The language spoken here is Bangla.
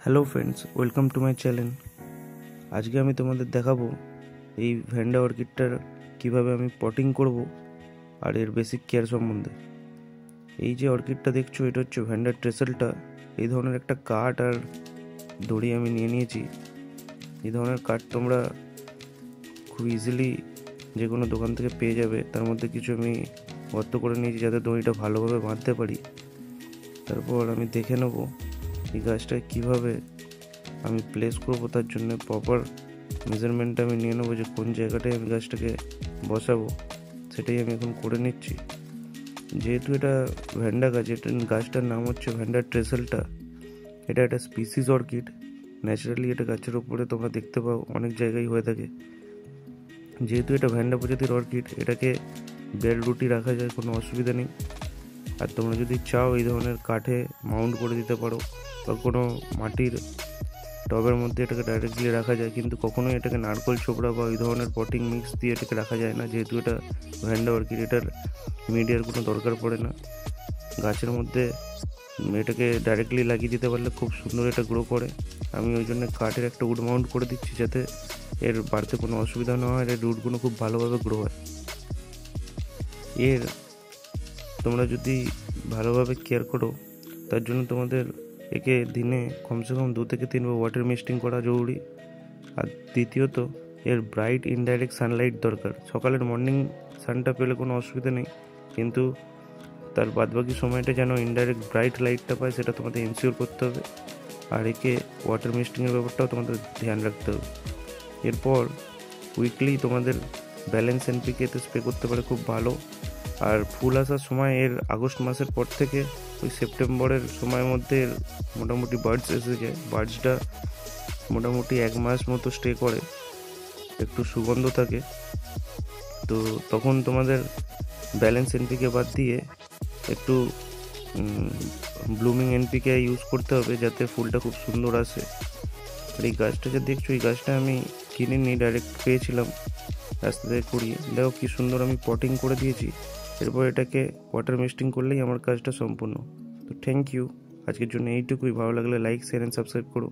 Hello friends, welcome to my channel. আজকে আমি তোমাদের দেখাবো এই ভ্যান্ডা অর্কিডটার কিভাবে আমি পটিং করব আর এর বেসিক কেয়ার সম্বন্ধে। এই যে অর্কিডটা দেখছো, এটা হচ্ছে ভ্যান্ডা ট্রেসেলটা। এই ধরনের একটা কাঠ আর দড়ি আমি নিয়ে নিয়েছি। এই ধরনের কাঠ তোমরা খুব ইজিলি যে কোনো দোকান থেকে পেয়ে যাবে। তার মধ্যে কিছু আমি গর্ত করে নিয়েছি যাতে দড়িটা ভালোভাবে বাঁধতে পারি। তারপর আমি দেখে নেবো এই গাছটায় কীভাবে আমি প্লেস করবো। তার জন্য প্রপার মেজারমেন্টটা আমি নিয়ে নেবো যে কোন জায়গাটায় আমি গাছটাকে বসাবো, সেটাই আমি এখন করে নিচ্ছি। যেহেতু এটা ভ্যান্ডা গাছ, এটা গাছটার নাম হচ্ছে ভ্যান্ডা ট্রেসেলটা। এটা একটা স্পিসিস অর্কিড। ন্যাচারালি এটা গাছের ওপরে তোমরা দেখতে পাও, অনেক জায়গায় হয়ে থাকে। যেহেতু এটা ভ্যান্ডা প্রজাতির অর্কিড, এটাকে বেল রুটি রাখা যায়, কোনো অসুবিধা নেই। আর তোমরা যদি চাও এই ধরনের কাঠে মাউন্ট করে দিতে পারো বা কোনো মাটির টবের মধ্যে এটাকে ডাইরেক্টলি রাখা যায়, কিন্তু কখনোই এটাকে নারকোল ছোবড়া বা ওই ধরনের পটিং মিক্স দিয়ে এটাকে রাখা যায় না। যেহেতু এটা ভ্যান্ডা অর্কিড, এটার মিডিয়ার কোনো দরকার পড়ে না। গাছের মধ্যে এটাকে ডাইরেক্টলি লাগিয়ে দিতে পারলে খুব সুন্দর এটা গ্রো করে। আমি ওই জন্য কাঠের একটা উড মাউন্ট করে দিচ্ছি যাতে এর বাড়তে কোনো অসুবিধা না হয়, এর রুটগুলো খুব ভালোভাবে গ্রো হয়। এর তোমরা যদি ভালোভাবে কেয়ার করো, তার জন্য তোমাদের একে দিনে কমসে কম 2 থেকে 3 বার ওয়াটার মিস্টিং করা জরুরি। আর দ্বিতীয়ত, এর ব্রাইট ইনডাইরেক্ট সানলাইট দরকার। সকালের মর্নিং সানটা পেলে কোনো অসুবিধা নেই, কিন্তু তার বাদবাকি সময়টা যেন ইনডাইরেক্ট ব্রাইট লাইটটা পায়, সেটা তোমাদের এনশিওর করতে হবে। আর একে ওয়াটার মিস্টিংয়ের ব্যাপারটাও তোমাদের ধ্যান রাখতে হবে। এরপর উইকলি তোমাদের ব্যালেন্স এনপিকেতে স্প্রে করতে পারে, খুব ভালো। আর ফুল আসার সময় এর আগস্ট মাসের পর থেকে ওই সেপ্টেম্বরের সময়ের মধ্যে মোটামুটি বার্ডস এসে যায়। বার্ডসটা মোটামুটি 1 মাস মতো স্টে করে, একটু সুগন্ধ থাকে। তো তখন তোমাদের ব্যালেন্স এনপিকে বাদ দিয়ে একটু ব্লুমিং এনপিকে ইউজ করতে হবে, যাতে ফুলটা খুব সুন্দর আসে। আর এই গাছটা যে দেখছো, এই গাছটা আমি কিনিনি, ডাইরেক্ট পেয়েছিলাম রাস্তা থেকে কুড়িয়ে। দেখো কি সুন্দর আমি পটিং করে দিয়েছি। এরপর এটাকে ওয়াটার মিস্টিং করলেই আমার কাজটা সম্পূর্ণ। তো থ্যাংক ইউ, আজকের জন্য এইটুকুই। ভালো লাগলে লাইক, শেয়ার অ্যান্ড সাবস্ক্রাইব করো।